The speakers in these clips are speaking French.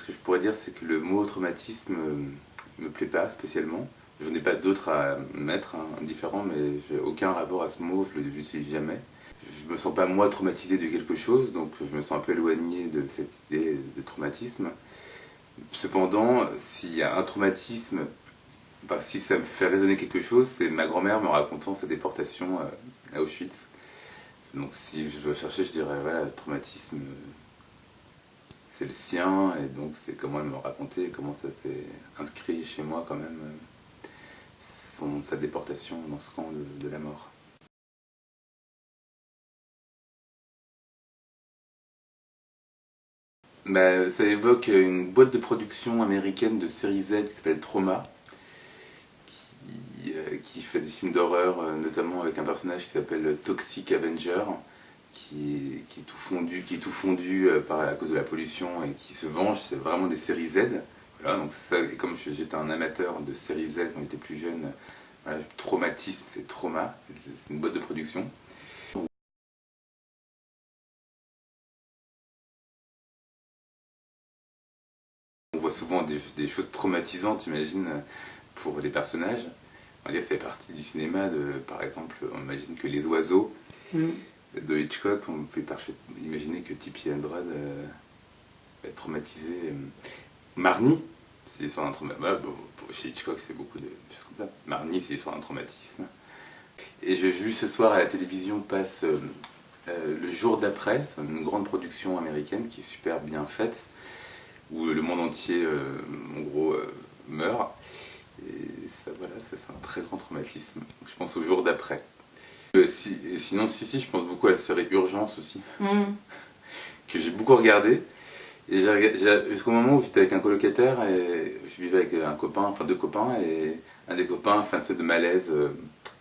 Ce que je pourrais dire, c'est que le mot traumatisme me plaît pas spécialement. Je n'ai pas d'autres à mettre, hein, différents, mais j'ai aucun rapport à ce mot, je ne l'utilise jamais. Je me sens pas moi traumatisé de quelque chose, donc je me sens un peu éloigné de cette idée de traumatisme. Cependant, s'il y a un traumatisme, si ça me fait résonner quelque chose, c'est ma grand-mère me racontant sa déportation à Auschwitz. Donc si je dois chercher, je dirais, voilà, le traumatisme, c'est le sien, et donc c'est comment elle me racontait, comment ça s'est inscrit chez moi quand même, sa déportation dans ce camp de la mort. Bah, ça évoque une boîte de production américaine de série Z qui s'appelle Trauma, qui fait des films d'horreur, notamment avec un personnage qui s'appelle Toxic Avenger, qui est tout fondu à cause de la pollution et qui se venge. C'est vraiment des séries Z. Voilà, donc c'est ça. Et comme j'étais un amateur de séries Z quand j'étais plus jeune, voilà, traumatisme, c'est Trauma, c'est une boîte de production. On voit souvent des choses traumatisantes, j'imagine, pour les personnages. On va dire que ça fait partie du cinéma, par exemple, on imagine que Les Oiseaux de Hitchcock, on peut imaginer que Tippi Andrade va être traumatisé. Marnie, c'est l'histoire d'un traumatisme. Voilà, bon, chez Hitchcock, c'est beaucoup de choses comme ça. Marnie, c'est l'histoire d'un traumatisme. Et j'ai vu ce soir à la télévision passe Le jour d'après, c'est une grande production américaine qui est super bien faite, où le monde entier, en gros, meurt. Et ça, voilà, ça c'est un très grand traumatisme. Donc, je pense au jour d'après. Sinon, si, je pense beaucoup à la série Urgence aussi, que j'ai beaucoup regardé. Et jusqu'au moment où j'étais avec un colocataire, et je vivais avec un copain, enfin deux copains, et un des copains fait un espèce de malaise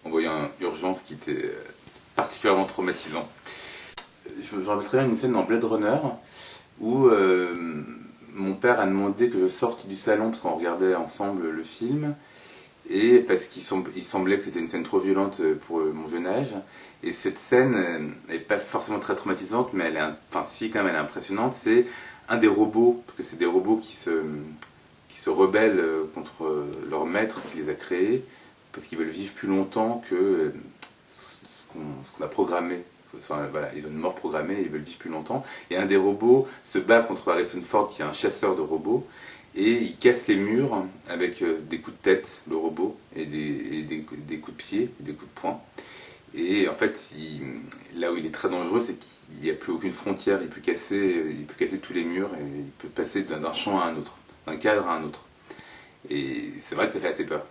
en voyant Urgence qui était particulièrement traumatisant. Je me rappelle très bien une scène dans Blade Runner où mon père a demandé que je sorte du salon parce qu'on regardait ensemble le film, et parce qu'il semblait que c'était une scène trop violente pour mon jeune âge. Et cette scène n'est pas forcément très traumatisante, mais enfin si, quand même, elle est impressionnante. C'est un des robots, parce que c'est des robots qui se rebellent contre leur maître qui les a créés, parce qu'ils veulent vivre plus longtemps que ce qu'on a programmé. Enfin, voilà, ils ont une mort programmée et ils veulent vivre plus longtemps. Et un des robots se bat contre Harrison Ford, qui est un chasseur de robots, et il casse les murs avec des coups de tête, le robot, et des coups de pied, des coups de poing. Et en fait, là où il est très dangereux, c'est qu'il n'y a plus aucune frontière, il peut casser tous les murs, et il peut passer d'un champ à un autre, d'un cadre à un autre. Et c'est vrai que ça fait assez peur.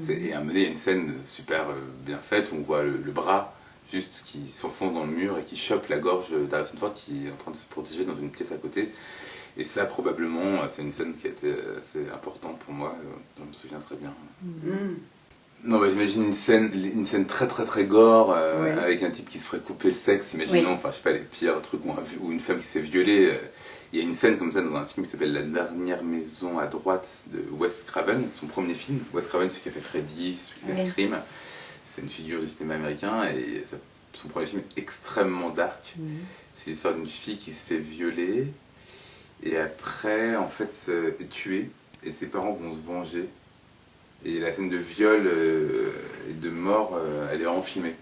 Et à un moment donné, il y a une scène super bien faite où on voit le bras juste qui s'enfonce dans le mur et qui chope la gorge d'Harrison Ford qui est en train de se protéger dans une pièce à côté. Et ça, probablement, c'est une scène qui a été assez importante pour moi, je me souviens très bien. Non, bah, j'imagine une scène très très très gore, avec un type qui se ferait couper le sexe, imaginons, enfin je sais pas, les pires trucs, ou une femme qui se fait violer. Il y a une scène comme ça dans un film qui s'appelle La dernière maison à droite de Wes Craven, son premier film. Wes Craven, celui qui a fait Freddy, celui qui a fait Scream. C'est une figure du cinéma américain, et son premier film est extrêmement dark. C'est l'histoire d'une fille qui se fait violer, et après, en fait, est tuée, et ses parents vont se venger. Et la scène de viol et de mort, elle est vraiment filmée.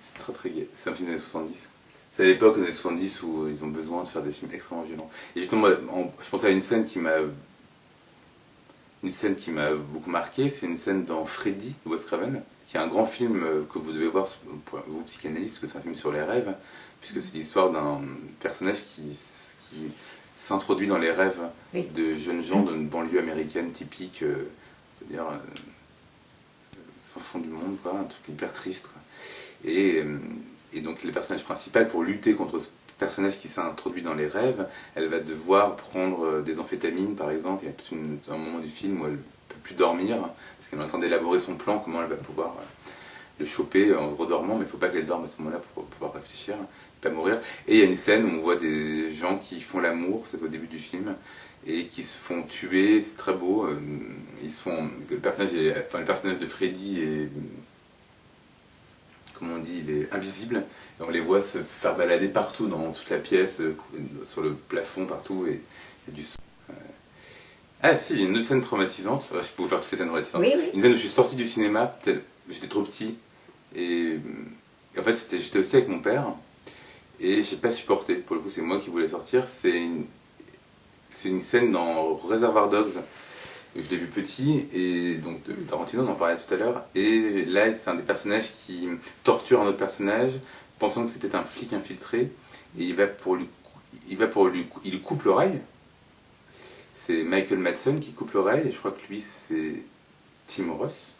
C'est très très gai. C'est un film des années 70. C'est à l'époque des années 70 où ils ont besoin de faire des films extrêmement violents. Et justement, je pensais à une scène qui m'a beaucoup marqué. C'est une scène dans Freddy de Wes Craven, qui est un grand film que vous devez voir pour vous psychanalystes, que c'est un film sur les rêves, puisque c'est l'histoire d'un personnage qui s'introduit dans les rêves de jeunes gens d'une banlieue américaine typique. C'est-à-dire fin fond du monde, quoi, un truc hyper triste. Et donc le personnage principal, pour lutter contre ce personnage qui s'est introduit dans les rêves, elle va devoir prendre des amphétamines, par exemple. Il y a tout un moment du film où elle ne peut plus dormir, parce qu'elle est en train d'élaborer son plan, comment elle va pouvoir le choper en redormant, mais il ne faut pas qu'elle dorme à ce moment-là pour pouvoir réfléchir, pas mourir. Et il y a une scène où on voit des gens qui font l'amour, c'est au début du film, et qui se font tuer, c'est très beau. Le personnage de Freddy est, comment on dit, il est invisible, et on les voit se faire balader partout dans toute la pièce, sur le plafond, partout, et Il y a du son. Ah si, il y a une autre scène traumatisante. Je peux vous faire toutes les scènes traumatisantes. Oui, oui. Une scène où je suis sorti du cinéma, j'étais trop petit. Et en fait, j'étais aussi avec mon père. Et j'ai pas supporté. Pour le coup, c'est moi qui voulais sortir. C'est une scène dans Reservoir Dogs. Je l'ai vu petit, et donc de Tarantino, on en parlait tout à l'heure. Et là, c'est un des personnages qui torture un autre personnage, pensant que c'est peut-être un flic infiltré. Et il lui coupe l'oreille. C'est Michael Madsen qui coupe l'oreille, et je crois que lui, c'est Tim Ross.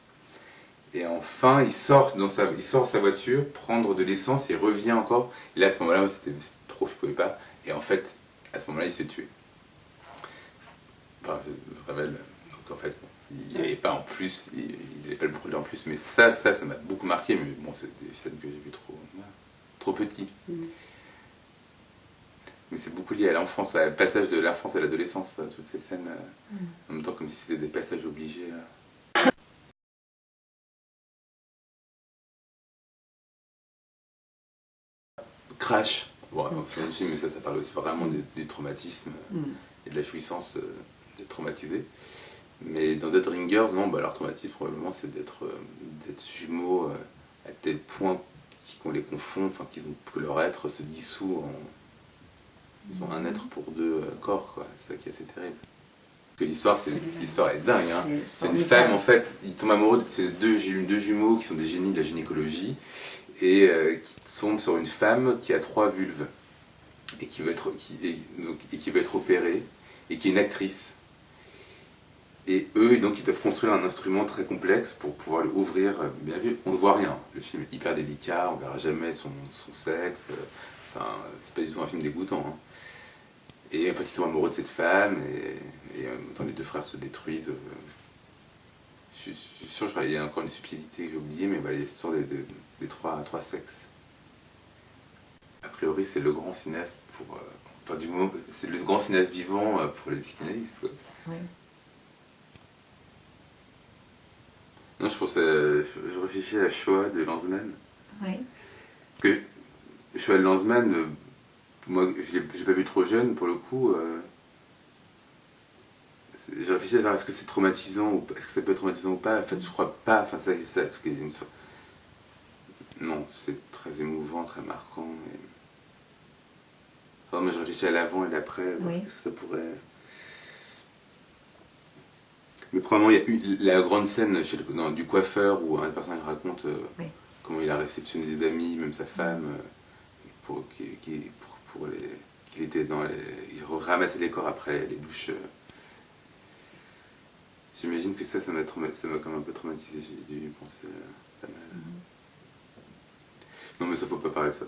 Et enfin, il sort sa voiture, prendre de l'essence, et revient encore. Et là, à ce moment-là, c'était trop, je pouvais pas. Et en fait, à ce moment-là, il s'est tué. Enfin, je me révèle. Donc en fait, il n'y avait pas en plus, il n'avait pas le brûlé en plus. Mais ça m'a beaucoup marqué. Mais bon, c'est des scènes que j'ai vues trop petit. Mais c'est beaucoup lié à l'enfance, le passage de l'enfance à l'adolescence, toutes ces scènes. En même temps, comme si c'était des passages obligés. Crash. Bon, c'est un film, mais ça parle aussi vraiment du traumatisme et de la jouissance d'être traumatisé. Mais dans Dead Ringers, non, leur traumatisme probablement c'est d'être jumeaux à tel point qu'on les confond, enfin que leur être se dissout en. Ils ont un être pour deux corps, quoi. C'est ça qui est assez terrible. Que l'histoire est dingue, hein. C'est une femme, en fait, ils tombent amoureux de ces deux jumeaux qui sont des génies de la gynécologie et qui tombent sur une femme qui a 3 vulves et qui veut être opérée et qui est une actrice. Et eux, donc, ils doivent construire un instrument très complexe pour pouvoir l'ouvrir. Bien vu, on ne voit rien. Le film est hyper délicat, on ne verra jamais son sexe. C'est pas du tout un film dégoûtant, hein. Et en fait, ils tombent amoureux de cette femme, et dans les deux frères se détruisent. Je suis sûr qu'il y a encore une subtilité que j'ai oubliée, mais voilà, il y a cette histoire des trois sexes. A priori, c'est le grand cinéaste pour. Enfin, du moment, c'est le grand cinéaste vivant pour les psychanalystes, quoi. Oui. Non, je réfléchis à la Shoah de Lanzmann. Oui. Que Shoah de Lanzmann, moi, j'ai pas vu trop jeune pour le coup. J'ai réfléchi à savoir est-ce que c'est traumatisant ou est-ce que ça peut être traumatisant ou pas. En fait, je crois pas. Enfin, ça parce qu'il y a non, c'est très émouvant, très marquant. Enfin, moi, je réfléchis à l'avant et l'après. Oui. Est-ce que ça pourrait. Mais probablement, il y a la grande scène du coiffeur où un personnage raconte Oui. comment il a réceptionné des amis, même sa femme, qu'il était dans il ramassait les corps après les douches. J'imagine que ça m'a comme un peu traumatisé. J'ai dû y penser pas mal. Non, mais ça, faut pas parler de ça.